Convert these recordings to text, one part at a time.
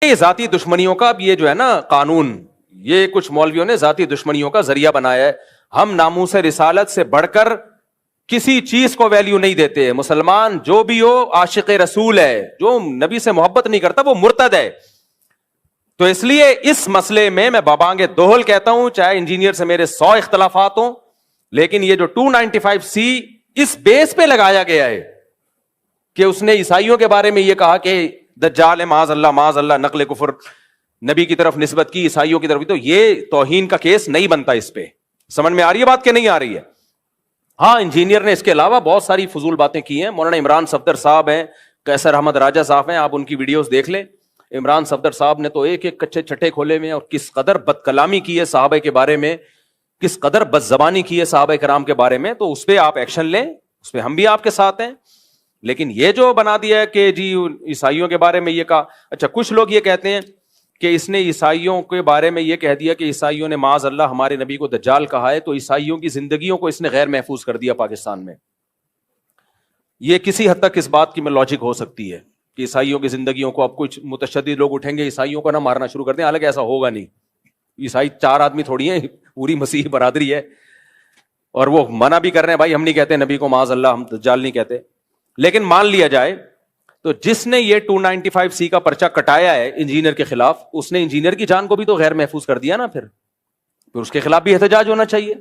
یہ ذاتی دشمنیوں کا یہ جو ہے نا قانون، یہ کچھ مولویوں نے ذاتی دشمنیوں کا ذریعہ بنایا ہے. ہم ناموس رسالت سے بڑھ کر کسی چیز کو ویلیو نہیں دیتے. مسلمان جو بھی ہو عاشق رسول ہے، جو نبی سے محبت نہیں کرتا وہ مرتد ہے. تو اس لیے اس مسئلے میں بابانگ دوہل کہتا ہوں، چاہے انجینئر سے میرے 100 اختلافات ہوں، لیکن یہ جو 295C اس بیس پہ لگایا گیا ہے کہ اس نے عیسائیوں کے بارے میں یہ کہا کہ دجال ہے، معاذ اللہ، نقل کفر نبی کی طرف نسبت کی، عیسائیوں کی طرف، تو یہ توہین کا کیس نہیں بنتا اس پہ. سمجھ میں آ رہی ہے بات کہ نہیں آ رہی ہے؟ ہاں، انجینئر نے اس کے علاوہ بہت ساری فضول باتیں کی ہیں. مولانا عمران صفدر صاحب ہیں، قیصر احمد راجہ صاحب ہیں، آپ ان کی ویڈیوز دیکھ لیں. عمران صفدر صاحب نے تو ایک ایک کچے چھٹے کھولے ہوئے ہیں، اور کس قدر بد کلامی کی ہے صحابہ کے بارے میں، کس قدر بد زبانی کی ہے صحابہ کرام کے بارے میں. تو اس پہ آپ ایکشن لیں، اس پہ ہم بھی آپ کے ساتھ ہیں. لیکن یہ جو بنا دیا ہے کہ جی عیسائیوں کے بارے میں یہ کہا، اچھا کچھ لوگ یہ کہتے ہیں کہ اس نے عیسائیوں کے بارے میں یہ کہہ دیا کہ عیسائیوں نے معاذ اللہ ہمارے نبی کو دجال کہا ہے، تو عیسائیوں کی زندگیوں کو اس نے غیر محفوظ کر دیا پاکستان میں. یہ کسی حد تک اس بات کی میں لاجک ہو سکتی ہے کہ عیسائیوں کی زندگیوں کو اب کچھ متشدد لوگ اٹھیں گے، عیسائیوں کو نہ مارنا شروع کر دیں. حالانکہ ایسا ہوگا نہیں. عیسائی 4 آدمی تھوڑی ہیں، پوری مسیحی برادری ہے، اور وہ منع بھی کر رہے ہیں بھائی ہم نہیں کہتے نبی کو معاذ اللہ، ہم دجال نہیں کہتے. لیکن مان لیا جائے تو جس نے یہ 295C کا پرچہ کٹایا ہے انجینئر کے خلاف، اس نے انجینئر کی جان کو بھی تو غیر محفوظ کر دیا نا. پھر اس کے خلاف بھی احتجاج ہونا چاہیے.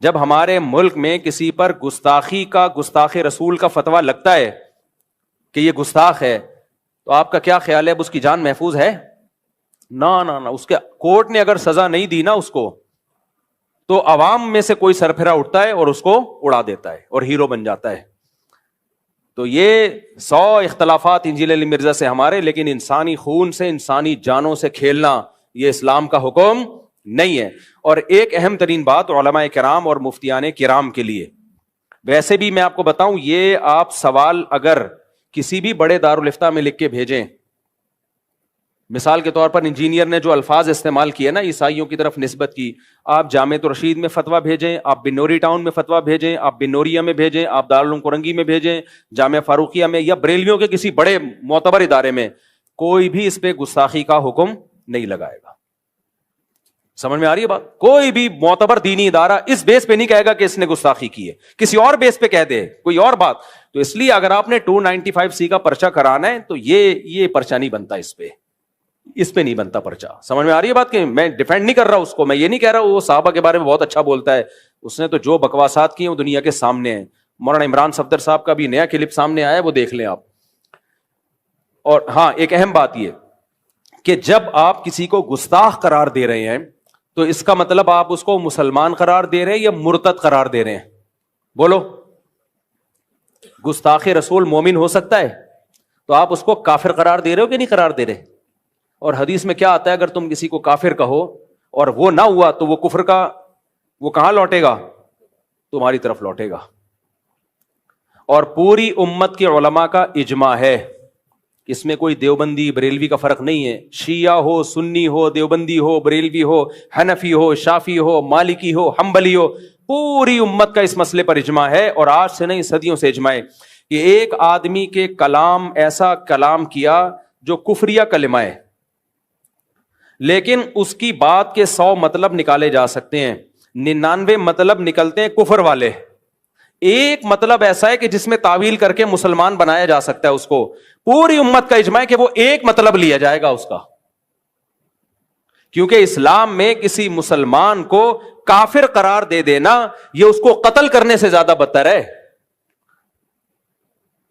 جب ہمارے ملک میں کسی پر گستاخی کا، گستاخ رسول کا فتویٰ لگتا ہے کہ یہ گستاخ ہے، تو آپ کا کیا خیال ہے اب اس کی جان محفوظ ہے؟ نہ اس کے کورٹ نے اگر سزا نہیں دی نا اس کو، تو عوام میں سے کوئی سرپھرا اٹھتا ہے اور اس کو اڑا دیتا ہے اور ہیرو بن جاتا ہے. تو یہ 100 اختلافات انجیل علی مرزا سے ہمارے، لیکن انسانی خون سے، انسانی جانوں سے کھیلنا یہ اسلام کا حکم نہیں ہے. اور ایک اہم ترین بات علماء کرام اور مفتیان کرام کے لیے، ویسے بھی میں آپ کو بتاؤں، یہ آپ سوال اگر کسی بھی بڑے دارالفتاء میں لکھ کے بھیجیں، مثال کے طور پر انجینئر نے جو الفاظ استعمال کیے نا عیسائیوں کی طرف نسبت کی، آپ جامعۃ الرشید میں فتویٰ بھیجیں، آپ بنوری ٹاؤن میں فتویٰ بھیجیں، آپ بنوریا میں بھیجیں، آپ دارالعلوم کرنگی میں بھیجیں، جامعہ فاروقیہ میں، یا بریلویوں کے کسی بڑے معتبر ادارے میں، کوئی بھی اس پہ گستاخی کا حکم نہیں لگائے گا. سمجھ میں آ رہی ہے بات؟ کوئی بھی معتبر دینی ادارہ اس بیس پہ نہیں کہے گا کہ اس نے گستاخی کی ہے، کسی اور بیس پہ کہہ دے کوئی اور بات. تو اس لیے اگر آپ نے 295C کا پرچہ کرانا ہے تو یہ پرچہ نہیں بنتا، اس پہ نہیں بنتا پرچہ. سمجھ میں آ رہی ہے بات؟ کہ میں ڈیفینڈ نہیں کر رہا اس کو، میں یہ نہیں کہہ رہا وہ صحابہ کے بارے میں بہت اچھا بولتا ہے، اس نے تو جو بکواسات کی ہیں وہ دنیا کے سامنے ہیں. مولانا عمران صفدر صاحب کا بھی نیا کلپ سامنے آیا ہے، وہ دیکھ لیں آپ. اور ہاں، ایک اہم بات یہ کہ جب آپ کسی کو گستاخ قرار دے رہے ہیں تو اس کا مطلب آپ اس کو مسلمان قرار دے رہے ہیں یا مرتد قرار دے رہے ہیں؟ بولو. گستاخ رسول مومن ہو سکتا ہے، تو آپ اس کو کافر قرار دے رہے ہو کہ نہیں قرار دے رہے؟ اور حدیث میں کیا آتا ہے، اگر تم کسی کو کافر کہو اور وہ نہ ہوا تو وہ کفر کا، وہ کہاں لوٹے گا؟ تمہاری طرف لوٹے گا. اور پوری امت کے علماء کا اجماع ہے، اس میں کوئی دیوبندی بریلوی کا فرق نہیں ہے. شیعہ ہو، سنی ہو، دیوبندی ہو، بریلوی ہو، حنفی ہو، شافی ہو، مالکی ہو، حنبلی ہو، پوری امت کا اس مسئلے پر اجماع ہے. اور آج سے نہیں، صدیوں سے اجماع ہے کہ ایک آدمی کے کلام، ایسا کلام کیا جو کفریہ کلمہ ہے، لیکن اس کی بات کے 100 مطلب نکالے جا سکتے ہیں، 99 مطلب نکلتے ہیں کفر والے. ایک مطلب ایسا ہے کہ جس میں تعویل کر کے مسلمان بنایا جا سکتا ہے اس کو. پوری امت کا اجماع ہے کہ وہ ایک مطلب لیا جائے گا اس کا، کیونکہ اسلام میں کسی مسلمان کو کافر قرار دے دینا یہ اس کو قتل کرنے سے زیادہ بدتر ہے.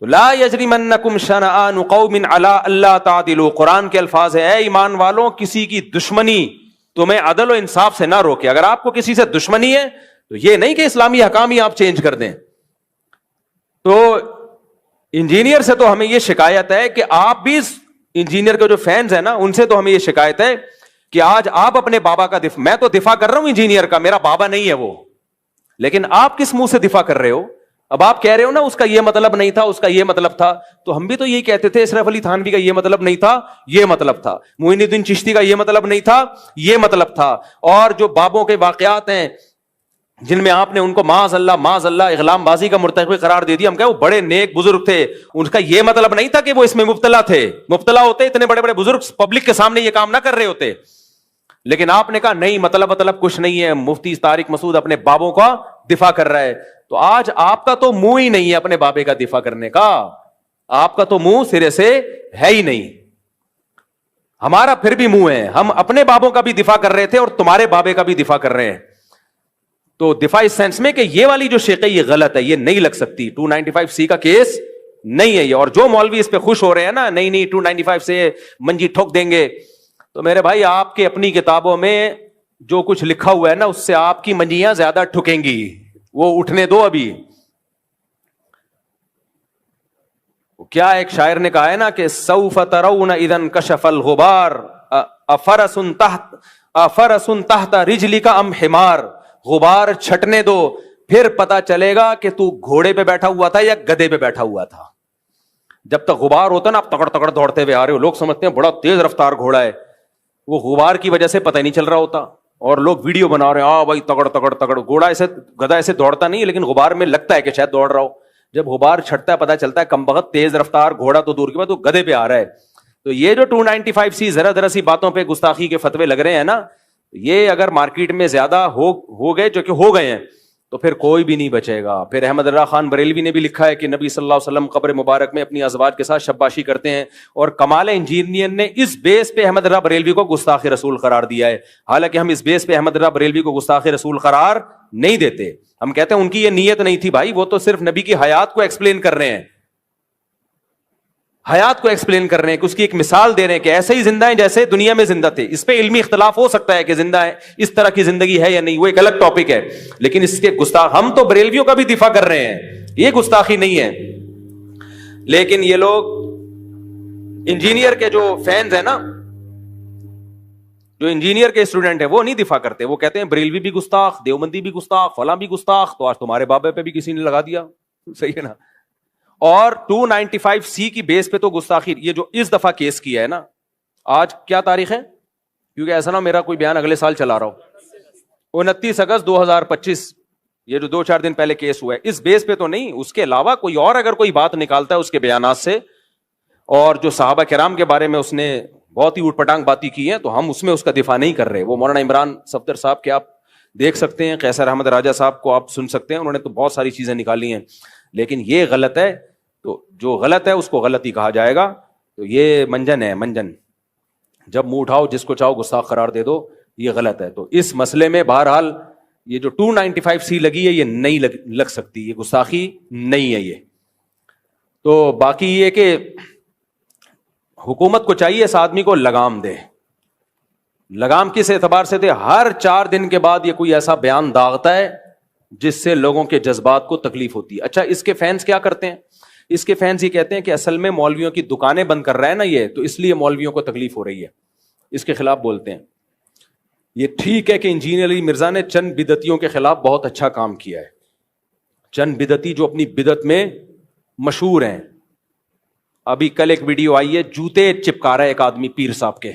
لا یجرمنکم شنآن قوم علی الا تعدلوا، قرآن کے الفاظ ہیں، اے ایمان والوں کسی کی دشمنی تمہیں عدل و انصاف سے نہ روکے. اگر آپ کو کسی سے دشمنی ہے تو یہ نہیں کہ اسلامی حکام ہی آپ چینج کر دیں. تو انجینئر سے تو ہمیں یہ شکایت ہے کہ آپ بھی انجینئر کے جو فینز ہیں نا ان سے تو ہمیں یہ شکایت ہے کہ آج آپ اپنے بابا کا دفاع، میں تو دفاع کر رہا ہوں انجینئر کا، میرا بابا نہیں ہے وہ، لیکن آپ کس منہ سے دفاع کر رہے ہو؟ اب آپ کہہ رہے ہو نا اس کا یہ مطلب نہیں تھا، اس کا یہ مطلب تھا، تو ہم بھی تو یہی کہتے تھے اشرف علی تھانوی کا یہ مطلب نہیں تھا، یہ مطلب تھا، معین الدین چشتی کا یہ مطلب نہیں تھا، یہ مطلب تھا. اور جو بابوں کے واقعات ہیں جن میں آپ نے ان کو معاذ اللہ اغلام بازی کا مرتکب قرار دے دیا. ہم کہے وہ بڑے نیک بزرگ تھے, ان کا یہ مطلب نہیں تھا کہ وہ اس میں مبتلا تھے. مبتلا ہوتے اتنے بڑے بڑے بزرگ پبلک کے سامنے یہ کام نہ کر رہے ہوتے. لیکن آپ نے کہا نہیں, مطلب کچھ نہیں ہے, مفتی طارق مسعود اپنے بابوں کا دفاع کر رہا ہے. تو آج آپ کا تو منہ ہی نہیں ہے اپنے بابے کا دفاع کرنے کا, آپ کا تو منہ سرے سے ہے ہی نہیں. ہمارا پھر بھی منہ ہے, ہم اپنے بابوں کا بھی دفاع کر رہے تھے اور تمہارے بابے کا بھی دفاع کر رہے ہیں. تو دفاع اس سینس میں کہ یہ والی جو شیخ ہے یہ غلط ہے, یہ نہیں لگ سکتی, 295C کا کیس نہیں ہے یہ. اور جو مولوی اس پہ خوش ہو رہے ہیں نا, نہیں 295 سے منجی ٹھوک دیں گے, تو میرے بھائی آپ کے اپنی کتابوں میں جو کچھ لکھا ہوا ہے نا, اس سے آپ کی منجیاں زیادہ ٹھکیں گی, وہ اٹھنے دو ابھی. کیا ایک شاعر نے کہا ہے نا کہ سوف ترون اذا انکشف الغبار افرس تحت رجلک ام حمار. غبار چھٹنے دو, پھر پتا چلے گا کہ تو گھوڑے پہ بیٹھا ہوا تھا یا گدھے پہ بیٹھا ہوا تھا. جب تک غبار ہوتا نا, آپ تکڑ تکڑ دوڑتے ہوئے آ رہے ہو, لوگ سمجھتے ہیں بڑا تیز رفتار گھوڑا ہے, وہ غبار کی وجہ سے پتہ نہیں چل رہا ہوتا. اور لوگ ویڈیو بنا رہے ہیں, بھائی تکڑ تکڑ تکڑ, گھوڑا ایسے گدھا ایسے دوڑتا نہیں, لیکن غبار میں لگتا ہے کہ شاید دوڑ رہا ہو. جب غبار چھٹتا ہے پتہ چلتا ہے کمبخت تیز رفتار گھوڑا تو دور کی بات, وہ گدھے پہ آ رہا ہے. تو یہ جو 295C ذرا سی باتوں پہ گستاخی کے فتوے لگ رہے ہیں نا, یہ اگر مارکیٹ میں زیادہ ہو گئے, جو کہ ہو گئے ہیں, تو پھر کوئی بھی نہیں بچے گا. پھر احمد رضا خان بریلوی نے بھی لکھا ہے کہ نبی صلی اللہ علیہ وسلم قبر مبارک میں اپنی ازواج کے ساتھ شباشی کرتے ہیں, اور کمال انجینئر نے اس بیس پہ احمد رضا بریلوی کو گستاخ رسول قرار دیا ہے. حالانکہ ہم اس بیس پہ احمد رضا بریلوی کو گستاخ رسول قرار نہیں دیتے. ہم کہتے ہیں ان کی یہ نیت نہیں تھی بھائی, وہ تو صرف نبی کی حیات کو ایکسپلین کر رہے ہیں, حیات کو ایکسپلین کر رہے ہیں, کہ اس کی ایک مثال دے رہے ہیں کہ ایسے ہی زندہ ہیں جیسے دنیا میں زندہ تھے. اس پہ علمی اختلاف ہو سکتا ہے کہ زندہ ہے, اس طرح کی زندگی ہے یا نہیں, وہ ایک الگ ٹاپک ہے. لیکن اس کے گستاخ, ہم تو بریلویوں کا بھی دفاع کر رہے ہیں, یہ گستاخی نہیں ہے. لیکن یہ لوگ انجینئر کے جو فینز ہیں نا, جو انجینئر کے اسٹوڈنٹ ہیں, وہ نہیں دفاع کرتے. وہ کہتے ہیں بریلوی بھی گستاخ, دیوبندی بھی گستاخ, فلاں بھی گستاخ. تو آج تمہارے بابے پہ بھی کسی نے لگا دیا, صحیح ہے نا. اور 295C کی بیس پہ تو گستاخی, یہ جو اس دفعہ کیس کیا ہے نا, آج کیا تاریخ ہے, کیونکہ ایسا نہ میرا کوئی بیان اگلے سال چلا رہا ہو, 29 اگست 2025, یہ جو 2-4 دن پہلے کیس ہوا ہے, اس بیس پہ تو نہیں. اس کے علاوہ کوئی اور اگر کوئی بات نکالتا ہے اس کے بیانات سے, اور جو صحابہ کرام کے بارے میں اس نے بہت ہی اوٹ پٹانگ باتیں کی ہیں, تو ہم اس میں اس کا دفاع نہیں کر رہے. وہ مولانا عمران صفدر صاحب کے آپ دیکھ سکتے ہیں, قیصر احمد راجہ صاحب کو آپ سن سکتے ہیں, انہوں نے تو بہت ساری چیزیں نکالی ہیں. لیکن یہ غلط ہے, تو جو غلط ہے اس کو غلط ہی کہا جائے گا. تو یہ منجن ہے, منجن, جب منہ اٹھاؤ جس کو چاہو گستاخ قرار دے دو, یہ غلط ہے. تو اس مسئلے میں بہرحال یہ جو 295C لگی ہے یہ نہیں لگ سکتی, یہ گستاخی نہیں ہے یہ. تو باقی یہ کہ حکومت کو چاہیے اس آدمی کو لگام دے. لگام کس اعتبار سے دے؟ ہر 4 دن کے بعد یہ کوئی ایسا بیان داغتا ہے جس سے لوگوں کے جذبات کو تکلیف ہوتی ہے. اچھا, اس کے فینس کیا کرتے ہیں؟ اس کے فینس یہ کہتے ہیں کہ اصل میں مولویوں کی دکانیں بند کر رہا ہے نا یہ, تو اس لیے مولویوں کو تکلیف ہو رہی ہے, اس کے خلاف بولتے ہیں. یہ ٹھیک ہے کہ انجینئر علی مرزا نے چند بدعتیوں کے خلاف بہت اچھا کام کیا ہے. چند بدعتی جو اپنی بدعت میں مشہور ہیں. ابھی کل ایک ویڈیو آئی ہے, جوتے چپکا رہا ہے ایک آدمی پیر صاحب کے,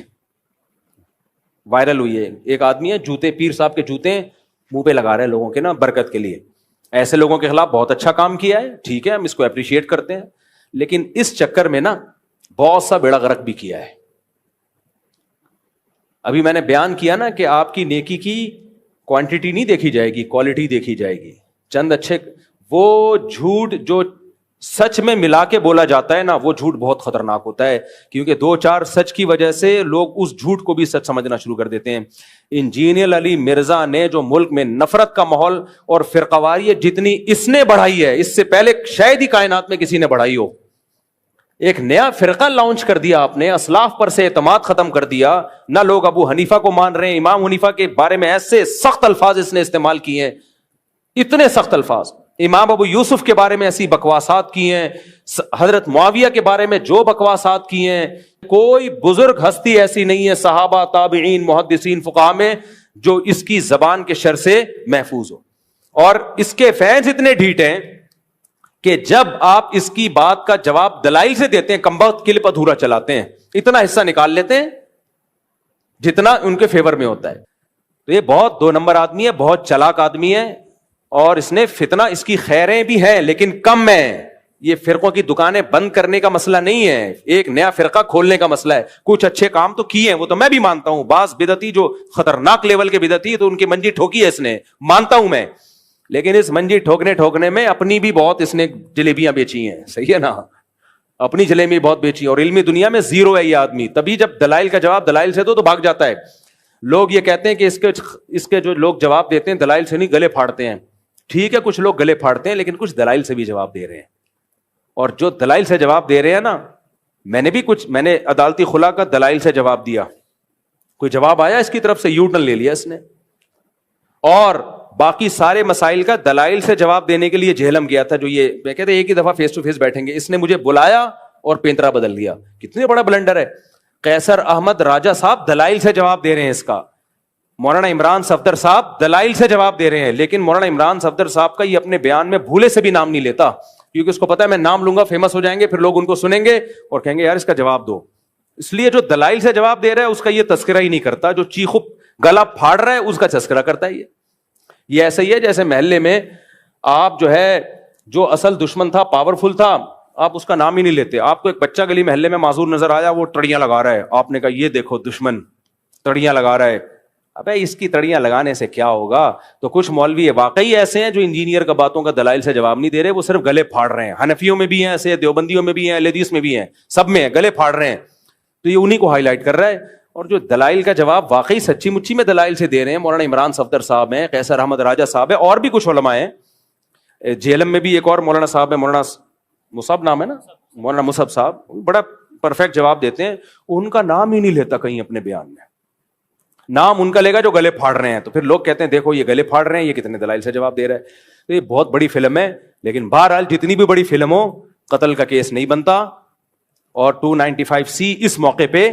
وائرل ہوئی ہے. ایک آدمی ہے جوتے, پیر صاحب کے جوتے منہ پہ لگا رہے ہیں لوگوں کے نا برکت کے لیے. ایسے لوگوں کے خلاف بہت اچھا کام کیا ہے, ٹھیک ہے, ہم اس کو اپریشیٹ کرتے ہیں. لیکن اس چکر میں نا بہت سا بیڑا غرق بھی کیا ہے. ابھی میں نے بیان کیا نا کہ آپ کی نیکی کی کوانٹٹی نہیں دیکھی جائے گی, کوالٹی دیکھی جائے گی. چند اچھے, وہ جھوٹ جو سچ میں ملا کے بولا جاتا ہے نا, وہ جھوٹ بہت خطرناک ہوتا ہے, کیونکہ 2-4 سچ کی وجہ سے لوگ اس جھوٹ کو بھی سچ سمجھنا شروع کر دیتے ہیں. انجینئر علی مرزا نے جو ملک میں نفرت کا ماحول اور فرقواریت جتنی اس نے بڑھائی ہے, اس سے پہلے شاید ہی کائنات میں کسی نے بڑھائی ہو. ایک نیا فرقہ لانچ کر دیا آپ نے, اسلاف پر سے اعتماد ختم کر دیا. نہ لوگ ابو حنیفہ کو مان رہے ہیں, امام حنیفہ کے بارے میں ایسے سخت الفاظ اس نے استعمال کیے ہیں, اتنے سخت الفاظ. امام ابو یوسف کے بارے میں ایسی بکواسات کی ہیں, حضرت معاویہ کے بارے میں جو بکواسات کی ہیں. کوئی بزرگ ہستی ایسی نہیں ہے صحابہ, تابعین, محدثین, فقہاء میں جو اس کی زبان کے شر سے محفوظ ہو. اور اس کے فینس اتنے ڈھیٹ ہیں کہ جب آپ اس کی بات کا جواب دلائل سے دیتے ہیں, کمبخت کلپ ادھورا چلاتے ہیں, اتنا حصہ نکال لیتے ہیں جتنا ان کے فیور میں ہوتا ہے. تو یہ بہت 2 نمبر آدمی ہے, بہت چلاک آدمی ہے. اور اس نے فتنہ, اس کی خیریں بھی ہیں لیکن کم ہیں. یہ فرقوں کی دکانیں بند کرنے کا مسئلہ نہیں ہے, ایک نیا فرقہ کھولنے کا مسئلہ ہے. کچھ اچھے کام تو کیے ہیں, وہ تو میں بھی مانتا ہوں. بعض بدعتی جو خطرناک لیول کے بدعتی تو ان کی منجی ٹھوکی ہے اس نے, مانتا ہوں میں, لیکن اس منجی ٹھوکنے میں اپنی بھی بہت اس نے جلیبیاں بیچی ہیں. صحیح ہے نا, اپنی جلیبی بہت بیچی, اور علمی دنیا میں زیرو ہے یہ آدمی. تبھی جب دلائل کا جواب دلائل سے دو تو بھاگ جاتا ہے. لوگ یہ کہتے ہیں کہ اس کے جو لوگ جواب دیتے ہیں دلائل سے نہیں, گلے پھاڑتے ہیں. ٹھیک ہے, کچھ لوگ گلے پھاڑتے ہیں لیکن کچھ دلائل سے بھی جواب دے رہے ہیں. اور جو دلائل سے جواب دے رہے ہیں نا, میں نے عدالتی خلا کا دلائل سے جواب دیا, کوئی جواب آیا اس کی طرف سے, یو ٹرن لے لیا اس نے. اور باقی سارے مسائل کا دلائل سے جواب دینے کے لیے جہلم گیا تھا, جو یہ میں کہتے ایک ہی دفعہ فیس ٹو فیس بیٹھیں گے, اس نے مجھے بلایا اور پینترا بدل دیا. کتنے بڑا بلنڈر ہے. قیصر احمد راجہ صاحب دلائل سے جواب دے رہے ہیں اس کا, مولانا عمران صفدر صاحب دلائل سے جواب دے رہے ہیں, لیکن مولانا عمران صفدر صاحب کا یہ اپنے بیان میں بھولے سے بھی نام نہیں لیتا, کیونکہ اس کو پتا ہے میں نام لوں گا فیمس ہو جائیں گے, پھر لوگ ان کو سنیں گے اور کہیں گے یار اس کا جواب دو. اس لیے جو دلائل سے جواب دے رہا ہے اس کا یہ تذکرہ ہی نہیں کرتا, جو چیخو گلا پھاڑ رہا ہے اس کا تذکرہ کرتا ہے. یہ ایسا ہی ہے جیسے محلے میں آپ جو ہے, جو اصل دشمن تھا, پاورفل تھا, آپ اس کا نام ہی نہیں لیتے. آپ کو ایک بچہ گلی محلے میں معذور نظر آیا, وہ تڑیاں لگا رہا ہے, آپ نے کہا یہ دیکھو دشمن تڑیاں لگا رہا ہے. ابے اس کی تڑیاں لگانے سے کیا ہوگا. تو کچھ مولوی واقعی ایسے ہیں جو انجینئر کا باتوں کا دلائل سے جواب نہیں دے رہے, وہ صرف گلے پھاڑ رہے ہیں. حنفیوں میں بھی ہیں ایسے, دیوبندیوں میں بھی ہیں, اہل حدیث میں بھی ہیں, سب میں ہیں, گلے پھاڑ رہے ہیں. تو یہ انہی کو ہائی لائٹ کر رہا ہے. اور جو دلائل کا جواب واقعی سچی مچی میں دلائل سے دے رہے ہیں, مولانا عمران صفدر صاحب ہیں, قیصر احمد راجہ صاحب ہے, اور بھی کچھ علماء ہیں. جہلم میں بھی ایک اور مولانا صاحب ہے, مولانا مصعب نام ہے نا, مولانا مصعب صاحب, بڑا پرفیکٹ جواب دیتے ہیں. ان کا نام ہی نہیں لیتا کہیں اپنے بیان میں, نام ان کا لے گا جو گلے پھاڑ رہے ہیں. تو پھر لوگ کہتے ہیں دیکھو یہ گلے پھاڑ رہے ہیں, یہ کتنے دلائل سے جواب دے رہا ہے. تو یہ بہت بڑی فلم ہے, لیکن بہرحال جتنی بھی بڑی فلم ہو, قتل کا کیس نہیں بنتا. اور 295C اس موقع پہ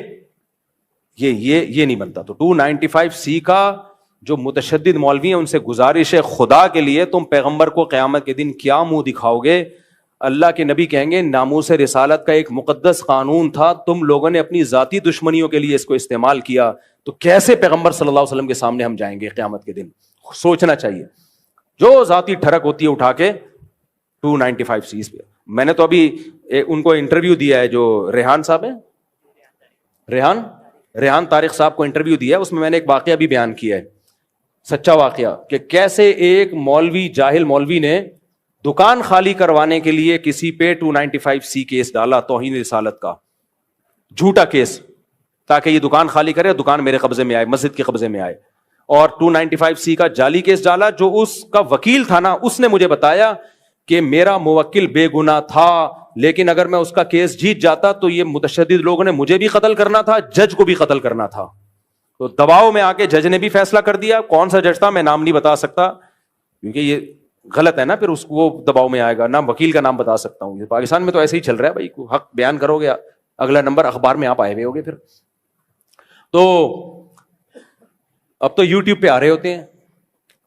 یہ نہیں بنتا. تو 295C کا جو متشدد مولوی ہیں ان سے گزارش ہے خدا کے لیے, تم پیغمبر کو قیامت کے دن کیا منہ دکھاؤ گے. اللہ کے نبی کہیں گے ناموس رسالت کا ایک مقدس قانون تھا, تم لوگوں نے اپنی ذاتی دشمنیوں کے لیے اس کو استعمال کیا, تو کیسے پیغمبر صلی اللہ علیہ وسلم کے سامنے ہم جائیں گے قیامت کے دن. سوچنا چاہیے. جو ذاتی ٹھڑک ہوتی ہے اٹھا کے 295C پہ. میں نے تو ابھی ان کو انٹرویو دیا ہے, جو ریحان صاحب ہیں, ریحان طارق صاحب کو انٹرویو دیا ہے, اس میں نے ایک واقعہ بھی بیان کیا ہے, سچا واقعہ, کہ کیسے ایک مولوی, جاہل مولوی نے دکان خالی کروانے کے لیے کسی پہ 295C کیس ڈالا, توہین رسالت کا جھوٹا کیس, تاکہ یہ دکان خالی کرے, دکان میرے قبضے میں آئے, مسجد کے قبضے میں آئے. اور 295C کا جعلی کیس ڈالا. جو اس کا وکیل تھا نا, اس نے مجھے بتایا کہ میرا موکل بے گناہ تھا, لیکن اگر میں اس کا کیس جیت جاتا تو یہ متشدد لوگوں نے مجھے بھی قتل کرنا تھا, جج کو بھی قتل کرنا تھا. تو دباؤ میں آ کے جج نے بھی فیصلہ کر دیا. کون سا جج تھا میں نام نہیں بتا سکتا, کیونکہ یہ غلط ہے نا, پھر اس کو وہ دباؤ میں آئے گا. نہ وکیل کا نام بتا سکتا ہوں. پاکستان میں تو ایسے ہی چل رہا ہے بھائی, حق بیان کرو گے اگلا نمبر اخبار میں آپ آئے ہوئے ہوگے. پھر تو اب تو یوٹیوب پہ آ رہے ہوتے ہیں,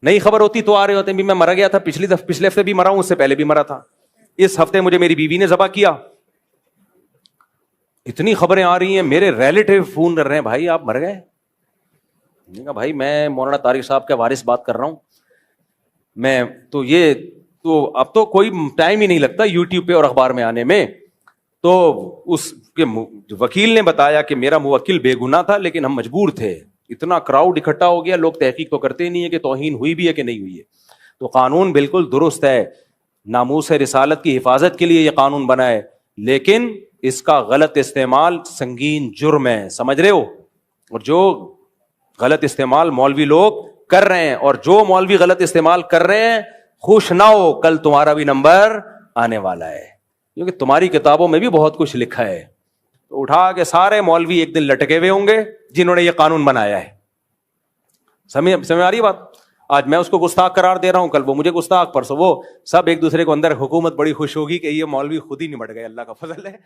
نئی خبر ہوتی تو آ رہے ہوتے ہیں. بھی میں مرا گیا تھا, پچھلے ہفتے بھی مرا ہوں, اس سے پہلے بھی مرا تھا, اس ہفتے مجھے میری بیوی نے ذبح کیا. اتنی خبریں آ رہی ہیں, میرے ریلیٹیو فون کر رہے ہیں, بھائی آپ مر گئے. میں نے کہا بھائی میں مولانا طارق صاحب کا وارث بات کر رہا ہوں. میں تو اب تو کوئی ٹائم ہی نہیں لگتا یوٹیوب پہ اور اخبار میں آنے میں. تو اس کے وکیل نے بتایا کہ میرا موکل بے گناہ تھا, لیکن ہم مجبور تھے. اتنا کراؤڈ اکٹھا ہو گیا, لوگ تحقیق تو کرتے نہیں ہے کہ توہین ہوئی بھی ہے کہ نہیں ہوئی ہے. تو قانون بالکل درست ہے, ناموس رسالت کی حفاظت کے لیے یہ قانون بنا ہے, لیکن اس کا غلط استعمال سنگین جرم ہے, سمجھ رہے ہو. اور جو غلط استعمال مولوی لوگ کر رہے ہیں, اور جو مولوی غلط استعمال کر رہے ہیں, خوش نہ ہو, کل تمہارا بھی نمبر آنے والا ہے, کیونکہ تمہاری کتابوں میں بھی بہت کچھ لکھا ہے. تو اٹھا کے سارے مولوی ایک دن لٹکے ہوئے ہوں گے جنہوں نے یہ قانون بنایا ہے. سمجھ آ رہی بات. آج میں اس کو گستاخ قرار دے رہا ہوں, کل وہ مجھے گستاخ, پرسوں وہ, سب ایک دوسرے کو اندر. حکومت بڑی خوش ہوگی کہ یہ مولوی خود ہی نمٹ گئے, اللہ کا فضل ہے.